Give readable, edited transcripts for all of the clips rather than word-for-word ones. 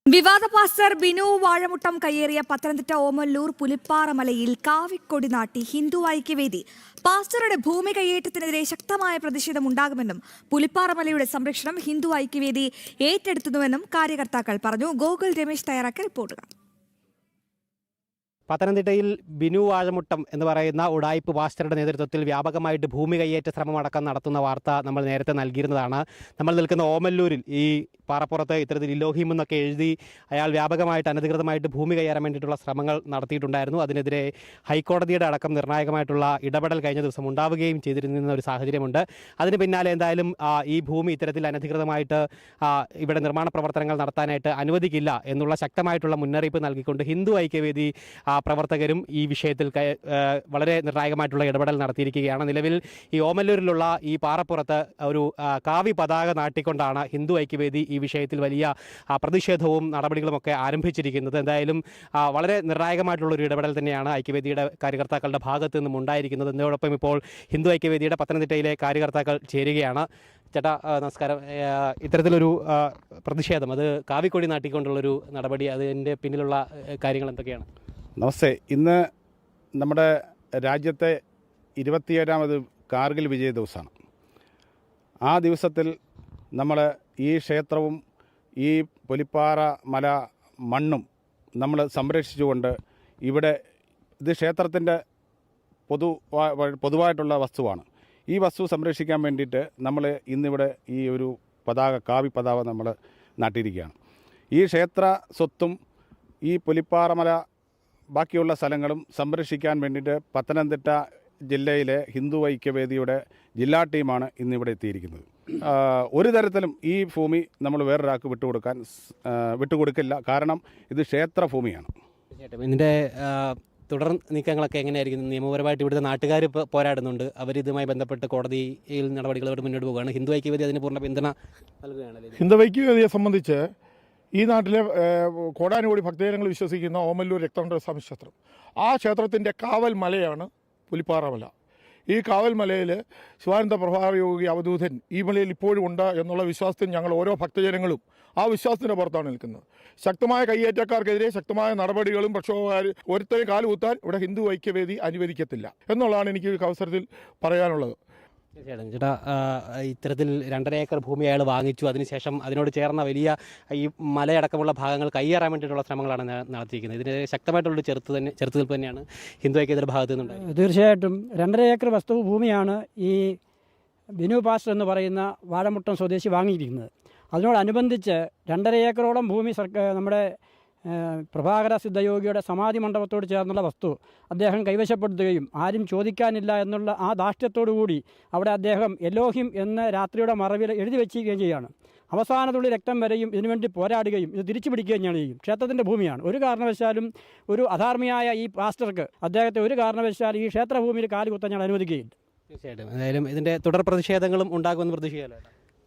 വിവാദ പാസ്റ്റർ ബിനു വാഴമുട്ടം കയ്യേറിയ പത്തനംതിട്ട ഓമല്ലൂർ പുലിപ്പാറമലയിൽ കാവിക്കൊടി നാട്ടി ഹിന്ദു ഐക്യവേദി. പാസ്റ്ററുടെ ഭൂമി കയ്യേറ്റത്തിനെതിരെ ശക്തമായ പ്രതിഷേധമുണ്ടാകുമെന്നും പുലിപ്പാറമലയുടെ സംരക്ഷണം ഹിന്ദു ഐക്യവേദി ഏറ്റെടുത്തുവെന്നും കാര്യകർത്താക്കൾ പറഞ്ഞു. ഗോകുൽ രമേശ് തയ്യാറാക്കിയ റിപ്പോർട്ടുകൾ. പത്തനംതിട്ടയിൽ ബിനു വാഴമുട്ടം എന്ന് പറയുന്ന ഉടായിപ്പ് പാസ്റ്ററുടെ നേതൃത്വത്തിൽ വ്യാപകമായിട്ട് ഭൂമി കയ്യേറ്റ ശ്രമമടക്കം നടത്തുന്ന വാർത്ത നമ്മൾ നേരത്തെ നൽകിയിരുന്നതാണ്. നമ്മൾ നിൽക്കുന്ന ഓമല്ലൂരിൽ ഈ പാറപ്പുറത്ത് ഇത്തരത്തിൽ ഇലോഹിം എന്നൊക്കെ എഴുതി അയാൾ വ്യാപകമായിട്ട് അനധികൃതമായിട്ട് ഭൂമി കയ്യേറാൻ വേണ്ടിയിട്ടുള്ള ശ്രമങ്ങൾ നടത്തിയിട്ടുണ്ടായിരുന്നു. അതിനെതിരെ ഹൈക്കോടതിയുടെ അടക്കം നിർണായകമായിട്ടുള്ള ഇടപെടൽ കഴിഞ്ഞ ദിവസം ഉണ്ടാവുകയും ചെയ്തിരുന്ന ഒരു സാഹചര്യമുണ്ട്. അതിന് പിന്നാലെ എന്തായാലും ഈ ഭൂമി ഇത്തരത്തിൽ അനധികൃതമായിട്ട് ഇവിടെ നിർമ്മാണ പ്രവർത്തനങ്ങൾ നടത്താനായിട്ട് അനുവദിക്കില്ല എന്നുള്ള ശക്തമായിട്ടുള്ള മുന്നറിയിപ്പ് നൽകിക്കൊണ്ട് ഹിന്ദു ഐക്യവേദി പ്രവർത്തകരും ഈ വിഷയത്തിൽ വളരെ നിർണായകമായിട്ടുള്ള ഇടപെടൽ നടത്തിയിരിക്കുകയാണ്. നിലവിൽ ഈ ഓമല്ലൂരിലുള്ള ഈ പാറപ്പുറത്ത് ഒരു കാവി പതാക നാട്ടിക്കൊണ്ടാണ് ഹിന്ദു ഐക്യവേദി ഈ വിഷയത്തിൽ വലിയ പ്രതിഷേധവും നടപടികളുമൊക്കെ ആരംഭിച്ചിരിക്കുന്നത്. എന്തായാലും വളരെ നിർണായകമായിട്ടുള്ള ഒരു ഇടപെടൽ തന്നെയാണ് ഐക്യവേദിയുടെ കാര്യകർത്താക്കളുടെ ഭാഗത്തു നിന്നും ഉണ്ടായിരിക്കുന്നത്. ഇതിനോടൊപ്പം ഇപ്പോൾ ഹിന്ദു ഐക്യവേദിയുടെ പത്തനംതിട്ടയിലെ കാര്യകർത്താക്കൾ ചേരുകയാണ്. ചേട്ടാ നമസ്കാരം. ഇത്തരത്തിലൊരു പ്രതിഷേധം, അത് കാവിക്കൊടി നാട്ടിക്കൊണ്ടുള്ളൊരു നടപടി, അതിൻ്റെ പിന്നിലുള്ള കാര്യങ്ങൾ എന്തൊക്കെയാണ്? നമസ്തേ. ഇന്ന് നമ്മുടെ രാജ്യത്തെ 27ാമത് കാർഗിൽ വിജയ ദിവസമാണ്. ആ ദിവസത്തിൽ നമ്മൾ ഈ ക്ഷേത്രവും ഈ പുലിപ്പാറ മല മണ്ണും നമ്മൾ സംരക്ഷിച്ചുകൊണ്ട് ഇവിടെ ഇത് ക്ഷേത്രത്തിൻ്റെ പൊതുവായിട്ടുള്ള വസ്തുവാണ്. ഈ വസ്തു സംരക്ഷിക്കാൻ വേണ്ടിയിട്ട് നമ്മൾ ഇന്നിവിടെ ഈ ഒരു കാവി പതാക നമ്മൾ നാട്ടിയിരിക്കുകയാണ്. ഈ ക്ഷേത്ര സ്വത്തും ഈ പുലിപ്പാറമല ബാക്കിയുള്ള സ്ഥലങ്ങളും സംരക്ഷിക്കാൻ വേണ്ടിയിട്ട് പത്തനംതിട്ട ജില്ലയിലെ ഹിന്ദു ഐക്യവേദിയുടെ ജില്ലാ ടീമാണ് ഇന്നിവിടെ എത്തിയിരിക്കുന്നത്. ഒരു തരത്തിലും ഈ ഭൂമി നമ്മൾ വേറൊരാൾക്ക് വിട്ടുകൊടുക്കില്ല. കാരണം ഇത് ക്ഷേത്ര ഭൂമിയാണ്. ഇതിൻ്റെ തുടർ നീക്കങ്ങളൊക്കെ എങ്ങനെയായിരിക്കും? നിയമപരമായിട്ട് ഇവിടുത്തെ നാട്ടുകാർ പോരാടുന്നുണ്ട്. അവരിതുമായി ബന്ധപ്പെട്ട് കോടതിയിൽ നടപടികളോട് മുന്നോട്ട് പോകുകയാണ്. ഹിന്ദു ഐക്യവേദി അതിന് പൂർണ്ണ പിന്തുണ നൽകുകയാണ്. ഹിന്ദു ഐക്യവേദിയെ സംബന്ധിച്ച് ഈ നാട്ടിലെ കോടാനുകോടി ഭക്തജനങ്ങൾ വിശ്വസിക്കുന്ന ഓമല്ലൂർ രക്തസ്വാമി ക്ഷേത്രം, ആ ക്ഷേത്രത്തിൻ്റെ കാവൽ മലയാണ് പുലിപ്പാറമല. ഈ കാവൽ മലയിൽ ശിവാനന്ദ പ്രഭായോഗി അവധൂതൻ ഈ മലയിൽ ഇപ്പോഴും ഉണ്ട് എന്നുള്ള വിശ്വാസത്തിൽ ഞങ്ങൾ ഓരോ ഭക്തജനങ്ങളും ആ വിശ്വാസത്തിൻ്റെ പുറത്താണ് നിൽക്കുന്നത്. ശക്തമായ കയ്യേറ്റക്കാർക്കെതിരെ ശക്തമായ നടപടികളും പ്രക്ഷോഭകാർ ഒരുത്തരും കാലുകുത്താൻ ഇവിടെ ഹിന്ദു ഐക്യവേദി അനുവദിക്കത്തില്ല എന്നുള്ളതാണ് എനിക്ക് ഈ അവസരത്തിൽ പറയാനുള്ളത്. തീർച്ചയായിട്ടും ചേട്ടാ, ഇത്തരത്തിൽ 2.5 ഏക്കർ ഭൂമി അയാൾ വാങ്ങിച്ചു. അതിനുശേഷം അതിനോട് ചേർന്ന വലിയ ഈ മലയടക്കമുള്ള ഭാഗങ്ങൾ കയ്യേറാൻ വേണ്ടിയിട്ടുള്ള ശ്രമങ്ങളാണ് നടത്തിയിരിക്കുന്നത്. ഇതിനെതിരെ ശക്തമായിട്ടുള്ളൊരു ചെറുത്തുനിൽപ്പ് തന്നെയാണ് ഹിന്ദു ഐക്യതയുടെ ഭാഗത്തു നിന്നുണ്ടായത്. തീർച്ചയായിട്ടും 2.5 ഏക്കർ വസ്തു ഭൂമിയാണ് ഈ ബിനു പാസ്റ്റർ എന്ന് പറയുന്ന വാഴമുട്ടം സ്വദേശി വാങ്ങിയിരിക്കുന്നത്. അതിനോടനുബന്ധിച്ച് 2.5 ഏക്കറോളം ഭൂമി നമ്മുടെ പ്രഭാകര സിദ്ധയോഗിയുടെ സമാധി മണ്ഡപത്തോട് ചേർന്നുള്ള വസ്തു അദ്ദേഹം കൈവശപ്പെടുത്തുകയും ആരും ചോദിക്കാനില്ല എന്നുള്ള ആ ധാർഷ്ട്യത്തോടുകൂടി അവിടെ അദ്ദേഹം എലോഹിം എന്ന രാത്രിയുടെ മറവിൽ എഴുതി വെച്ചിരിക്കുകയും ചെയ്യുകയാണ്. അവസാനത്തുള്ളി രക്തം വരെയും ഇതിനുവേണ്ടി പോരാടുകയും ഇത് തിരിച്ചു പിടിക്കുകയും ചെയ്യും. ക്ഷേത്രത്തിൻ്റെ ഭൂമിയാണ്. ഒരു കാരണവശാലും ഒരു അധാർമിയായ ഈ പാസ്റ്റർക്ക് അദ്ദേഹത്തെ ഒരു കാരണവശാലും ഈ ക്ഷേത്രഭൂമിയിൽ കാലുകുത്താൻ ഞങ്ങൾ അനുവദിക്കുകയില്ല. തീർച്ചയായിട്ടും എന്തായാലും ഇതിൻ്റെ തുടർ പ്രതിഷേധങ്ങളും ഉണ്ടാകുമെന്ന് പ്രതീക്ഷിക്കാമല്ലോ.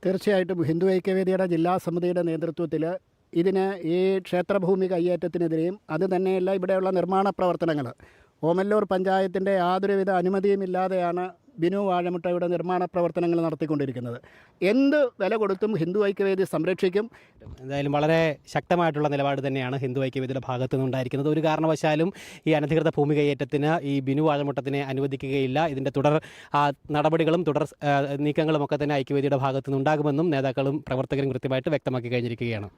തീർച്ചയായിട്ടും ഹിന്ദു ഐക്യവേദിയുടെ ജില്ലാ സമിതിയുടെ നേതൃത്വത്തിൽ ഇതിന് ഈ ക്ഷേത്രഭൂമി കയ്യേറ്റത്തിനെതിരെയും അത് തന്നെയല്ല ഇവിടെയുള്ള നിർമ്മാണ പ്രവർത്തനങ്ങൾ ഓമല്ലൂർ പഞ്ചായത്തിൻ്റെ യാതൊരുവിധ അനുമതിയുമില്ലാതെയാണ് ബിനു വാഴമുട്ടയുടെ നിർമ്മാണ പ്രവർത്തനങ്ങൾ നടത്തിക്കൊണ്ടിരിക്കുന്നത്. എന്ത് വില കൊടുത്തും ഹിന്ദു ഐക്യവേദി സംരക്ഷിക്കും. എന്തായാലും വളരെ ശക്തമായിട്ടുള്ള നിലപാട് തന്നെയാണ് ഹിന്ദു ഐക്യവേദിയുടെ ഭാഗത്തു നിന്നുണ്ടായിരിക്കുന്നത്. ഒരു കാരണവശാലും ഈ അനധികൃത ഭൂമി കയ്യേറ്റത്തിന് ഈ ബിനു വാഴമുട്ടത്തിനെ അനുവദിക്കുകയില്ല. ഇതിൻ്റെ തുടർ നടപടികളും തുടർ നീക്കങ്ങളും ഒക്കെ തന്നെ ഐക്യവേദിയുടെ ഭാഗത്തു നിന്നുണ്ടാകുമെന്നും നേതാക്കളും പ്രവർത്തകരും കൃത്യമായിട്ട് വ്യക്തമാക്കി കഴിഞ്ഞിരിക്കുകയാണ്.